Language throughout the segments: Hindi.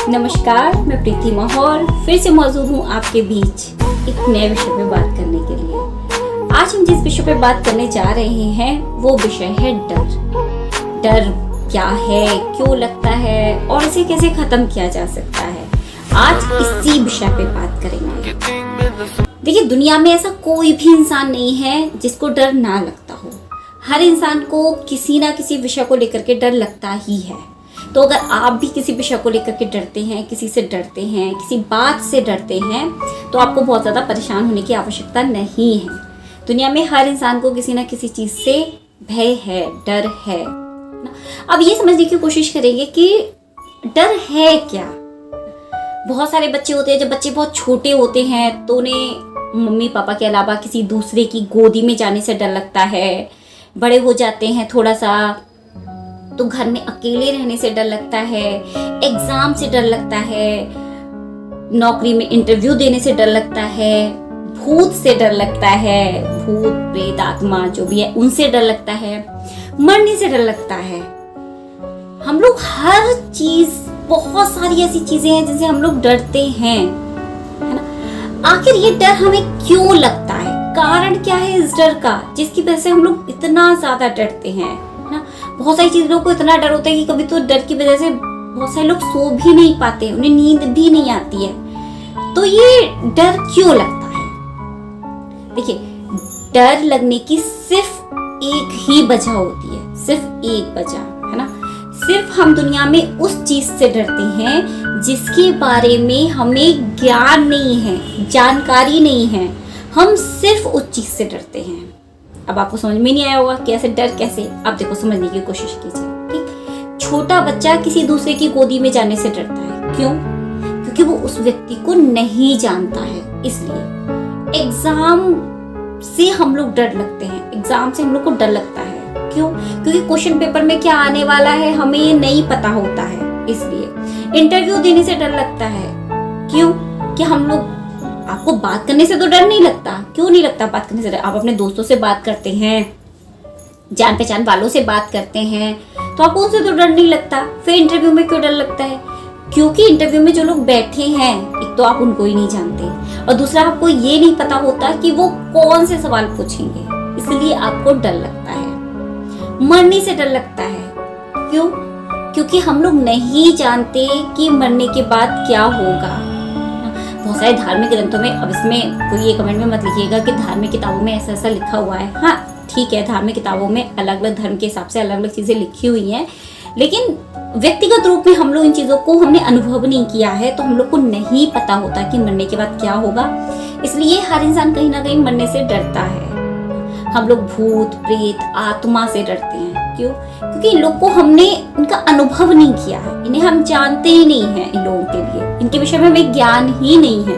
नमस्कार, मैं प्रीति माहौर फिर से मौजूद हूँ आपके बीच एक नए विषय पे बात करने के लिए। आज हम जिस विषय पे बात करने जा रहे हैं वो विषय है डर। डर क्या है, क्यों लगता है और इसे कैसे खत्म किया जा सकता है, आज इसी विषय पे बात करेंगे। देखिए, दुनिया में ऐसा कोई भी इंसान नहीं है जिसको डर ना लगता हो। हर इंसान को किसी ना किसी विषय को लेकर के डर लगता ही है। तो अगर आप भी किसी विषय को लेकर के डरते हैं, किसी से डरते हैं, किसी बात से डरते हैं, तो आपको बहुत ज़्यादा परेशान होने की आवश्यकता नहीं है। दुनिया में हर इंसान को किसी ना किसी चीज़ से भय है, डर है। अब ये समझने की कोशिश करेंगे कि डर है क्या। बहुत सारे बच्चे होते हैं, जब बच्चे बहुत छोटे होते हैं तो उन्हें मम्मी पापा के अलावा किसी दूसरे की गोदी में जाने से डर लगता है। बड़े हो जाते हैं थोड़ा सा तो घर में अकेले रहने से डर लगता है, एग्जाम से डर लगता है, नौकरी में इंटरव्यू देने से डर लगता है, भूत से डर लगता है, भूत प्रेत आत्मा जो भी है उनसे डर लगता है, मरने से डर लगता है। हम लोग हर चीज, बहुत सारी ऐसी चीजें हैं जिनसे हम लोग डरते हैं, है ना। आखिर ये डर हमें क्यों लगता है, कारण क्या है इस डर का जिसकी वजह से हम लोग इतना ज्यादा डरते हैं, है ना। बहुत सारी चीजों को इतना डर होता है कि कभी तो डर की वजह से बहुत सारे लोग सो भी नहीं पाते, उन्हें नींद भी नहीं आती है। तो ये डर क्यों लगता है? देखिए, डर लगने की सिर्फ एक ही वजह होती है, सिर्फ एक वजह, है ना। सिर्फ हम दुनिया में उस चीज से डरते हैं जिसके बारे में हमें ज्ञान नहीं है, जानकारी नहीं है। हम सिर्फ उस चीज से डरते हैं। अब आपको समझ में नहीं आया होगा कि ऐसे डर कैसे। अब देखो, समझने की कोशिश कीजिए। ठीक, छोटा बच्चा किसी दूसरे की गोदी में जाने से डरता है। क्यों? क्योंकि वो उस व्यक्ति को नहीं जानता है। इसलिए एग्जाम से हम लोग डर लगते हैं, एग्जाम से हम लोग को डर लगता है। क्यों? क्योंकि क्वेश्चन पेपर में क्या आने वाला है हमें ये नहीं पता होता है। इसलिए इंटरव्यू देने से डर लगता है। क्यों? कि हम लोग, आपको बात करने से तो डर नहीं लगता। क्यों नहीं लगता बात करने से डर? आप अपने दोस्तों से बात करते हैं, जान पहचान वालों से बात करते हैं, तो आपको उनसे तो डर नहीं लगता। फिर इंटरव्यू में क्यों डर लगता है? क्योंकि इंटरव्यू में जो लोग बैठे हैं, एक तो आप उनको ही नहीं जानते और दूसरा आपको ये नहीं पता होता कि वो कौन से सवाल पूछेंगे, इसलिए आपको डर लगता है। मरने से डर लगता है। क्यों? क्योंकि हम लोग नहीं जानते कि मरने के बाद क्या होगा। बहुत सारे धार्मिक ग्रंथों में, अब इसमें कोई ये कमेंट में मत लिखिएगा कि धार्मिक किताबों में ऐसा ऐसा लिखा हुआ है। हाँ ठीक है, धार्मिक किताबों में अलग अलग धर्म के हिसाब से अलग अलग चीजें लिखी हुई हैं, लेकिन व्यक्तिगत रूप में हम लोग इन चीजों को हमने अनुभव नहीं किया है, तो हम लोग को नहीं पता होता कि मरने के बाद क्या होगा। इसलिए हर इंसान कहीं ना कहीं मरने से डरता है। हम लोग भूत प्रेत आत्मा से डरते हैं। क्यों? क्योंकि इन लोग को हमने उनका अनुभव नहीं किया है, इन्हें हम जानते ही नहीं हैं। इन लोगों के लिए इनके विषय में हमें ज्ञान ही नहीं है,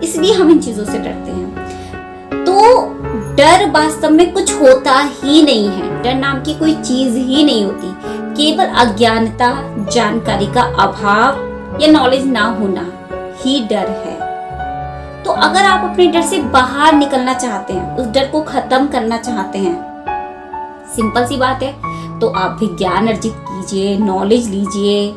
इसलिए हम इन चीजों से डरते हैं। तो डर वास्तव में कुछ होता ही नहीं है। डर नाम की कोई चीज ही नहीं होती। केवल अज्ञानता, जानकारी का अभाव या नॉलेज ना होना ही डर है। तो अगर आप अपने डर से बाहर निकलना चाहते हैं, उस डर को खत्म करना चाहते हैं, सिंपल सी बात है, तो आप भी ज्ञान अर्जित कीजिए, नॉलेज लीजिए,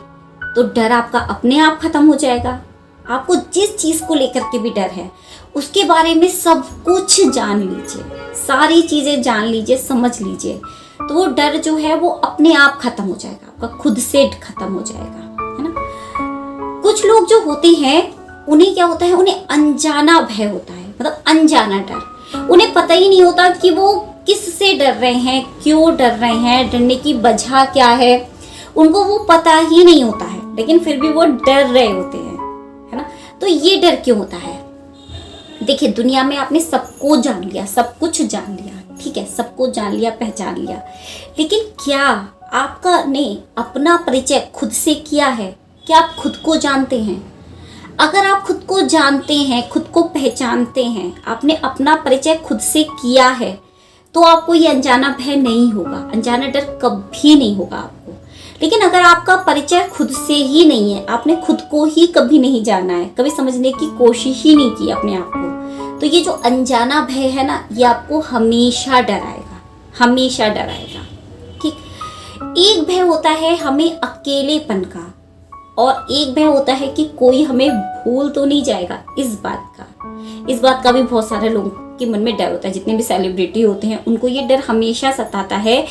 तो डर आपका अपने आप खत्म हो जाएगा। आपको जिस चीज को लेकर के भी डर है उसके बारे में सब कुछ जान लीजिए, सारी चीजें जान लीजिए, समझ लीजिए, तो वो डर जो है वो अपने आप खत्म हो जाएगा, आपका खुद से खत्म हो जाएगा, है ना। कुछ लोग जो होते हैं उन्हें क्या होता है, उन्हें अनजाना भय होता है, मतलब अनजाना डर। उन्हें पता ही नहीं होता कि वो किससे डर रहे हैं, क्यों डर रहे हैं, डरने की वजह क्या है, उनको वो पता ही नहीं होता है, लेकिन फिर भी वो डर रहे होते हैं, है ना। तो ये डर क्यों होता है? देखिए, दुनिया में आपने सबको जान लिया, सब कुछ जान लिया, ठीक है, सबको जान लिया, पहचान लिया, लेकिन क्या आपका ने अपना परिचय खुद से किया है? क्या आप खुद को जानते हैं? अगर आप खुद को जानते हैं, खुद को पहचानते हैं, आपने अपना परिचय खुद से किया है, तो आपको ये अनजाना भय नहीं होगा, अनजाना डर कभी नहीं होगा आपको। लेकिन अगर आपका परिचय खुद से ही नहीं है, आपने खुद को ही कभी नहीं जाना है, कभी समझने की कोशिश ही नहीं की अपने आप को, तो ये जो अनजाना भय है ना, ये आपको हमेशा डराएगा, हमेशा डराएगा। ठीक, एक भय होता है हमें अकेलेपन का, और एक भय होता है कि कोई हमें भूल तो नहीं जाएगा। इस बात का भी बहुत सारे लोगों के मन में डर होता है। जितने भी सेलिब्रिटी होते हैं उनको ये डर हमेशा सताता है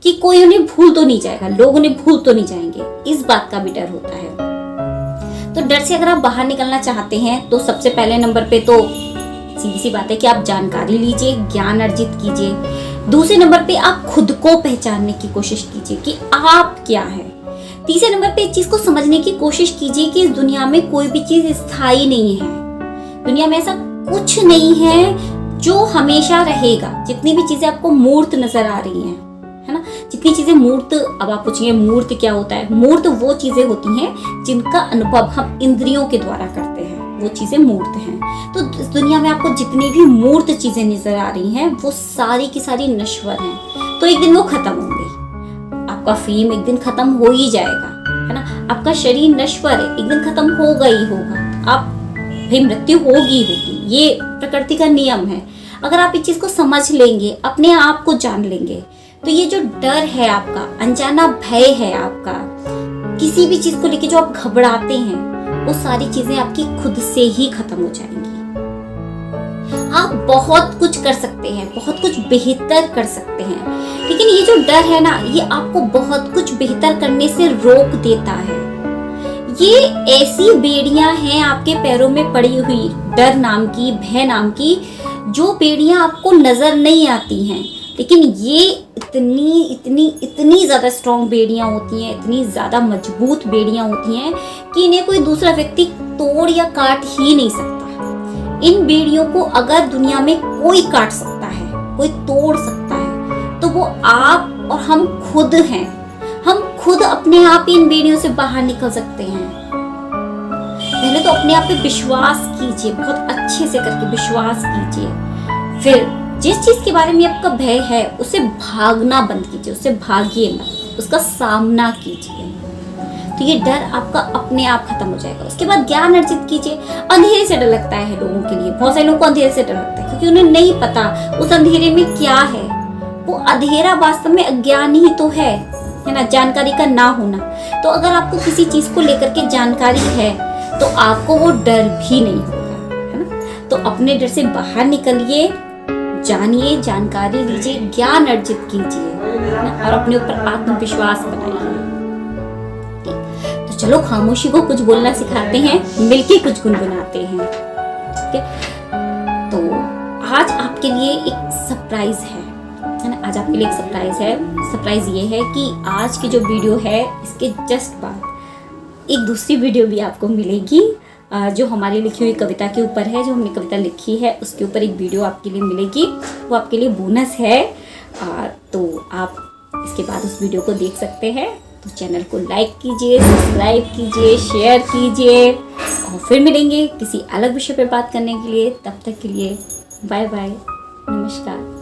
कि कोई उन्हें भूल तो नहीं जाएगा, लोग उन्हें भूल तो नहीं जाएंगे। इस बात का भी डर होता है। तो डर से अगर आप बाहर निकलना चाहते हैं तो सबसे पहले नंबर पे तो सीधी सी बात है कि आप जानकारी लीजिए, ज्ञान अर्जित कीजिए। दूसरे नंबर पे आप खुद को पहचानने की कोशिश कीजिए कि आप क्या है। तीसरे नंबर पे इस चीज को समझने की कोशिश कीजिए कि इस दुनिया में कोई भी चीज स्थायी नहीं है। दुनिया में ऐसा कुछ नहीं है जो हमेशा रहेगा। जितनी भी चीजें आपको मूर्त नजर आ रही हैं, है ना, जितनी चीजें मूर्त, अब आप पूछेंगे मूर्त क्या होता है? मूर्त वो चीजें होती हैं जिनका अनुभव हम इंद्रियों के द्वारा करते हैं, वो चीजें मूर्त हैं। तो इस दुनिया में आपको जितनी भी मूर्त चीजें नजर आ रही हैं वो सारी की सारी नश्वर हैं। तो एक दिन वो खत्म होंगी। आपका फेम एक दिन खत्म हो ही जाएगा, है ना। आपका शरीर नश्वर है, एक दिन खत्म होगा ही होगा। आप भाई मृत्यु होगी, ये प्रकृति का नियम है। अगर आप इस चीज को समझ लेंगे, अपने आप को जान लेंगे, तो ये जो डर है आपका, अनजाना भय है आपका, किसी भी चीज को लेके जो आप घबराते हैं, वो सारी चीजें आपकी खुद से ही खत्म हो जाएंगी। आप बहुत कुछ कर सकते हैं, बहुत कुछ बेहतर कर सकते हैं, लेकिन ये जो डर है ना, ये आपको बहुत कुछ बेहतर करने से रोक देता है। ये ऐसी बेड़ियां हैं आपके पैरों में पड़ी हुई, डर नाम की, भय नाम की, जो बेड़ियां आपको नजर नहीं आती हैं, लेकिन ये इतनी ज्यादा स्ट्रॉन्ग बेड़ियां होती हैं, इतनी ज्यादा मजबूत बेड़ियां होती हैं कि इन्हें कोई दूसरा व्यक्ति तोड़ या काट ही नहीं सकता। इन बेड़ियों को अगर दुनिया में कोई काट सकता है, कोई तोड़ सकता है, तो वो आप और हम खुद हैं। हम खुद अपने आप इन बेड़ियों से बाहर निकल सकते हैं। पहले तो अपने आप पे विश्वास कीजिए, बहुत अच्छे से करके विश्वास कीजिए। फिर जिस चीज के बारे में आपका भय है उसे भागना बंद कीजिए, उससे भागिए मत, उसका सामना कीजिए। तो ये डर आपका अपने आप खत्म हो जाएगा। उसके बाद ज्ञान अर्जित कीजिए। अंधेरे से डर लगता है लोगों के लिए, बहुत सारे लोगों को अंधेरे से डर लगता है क्योंकि उन्हें नहीं पता उस अंधेरे में क्या है। वो अंधेरा वास्तव में अज्ञान ही तो है ना, जानकारी का ना होना। तो अगर आपको किसी चीज को लेकर के जानकारी है तो आपको वो डर भी नहीं होगा, है ना। तो अपने डर से बाहर निकलिए, जानिए, जानकारी लीजिए, ज्ञान अर्जित कीजिए और अपने ऊपर आत्मविश्वास बनाइए। तो चलो खामोशी को कुछ बोलना सिखाते हैं, मिलके कुछ गुनगुनाते हैं। ठीक है, तो आज आपके लिए एक सरप्राइज है ना। आज आपके लिए एक सरप्राइज है। सरप्राइज ये है कि आज की जो वीडियो है इसके जस्ट बाद एक दूसरी वीडियो भी आपको मिलेगी जो हमारी लिखी हुई कविता के ऊपर है। जो हमने कविता लिखी है उसके ऊपर एक वीडियो आपके लिए मिलेगी, वो आपके लिए बोनस है। तो आप इसके बाद उस वीडियो को देख सकते हैं। तो चैनल को लाइक कीजिए, सब्सक्राइब कीजिए, शेयर कीजिए और फिर मिलेंगे किसी अलग विषय पर बात करने के लिए। तब तक के लिए बाय बाय, नमस्कार।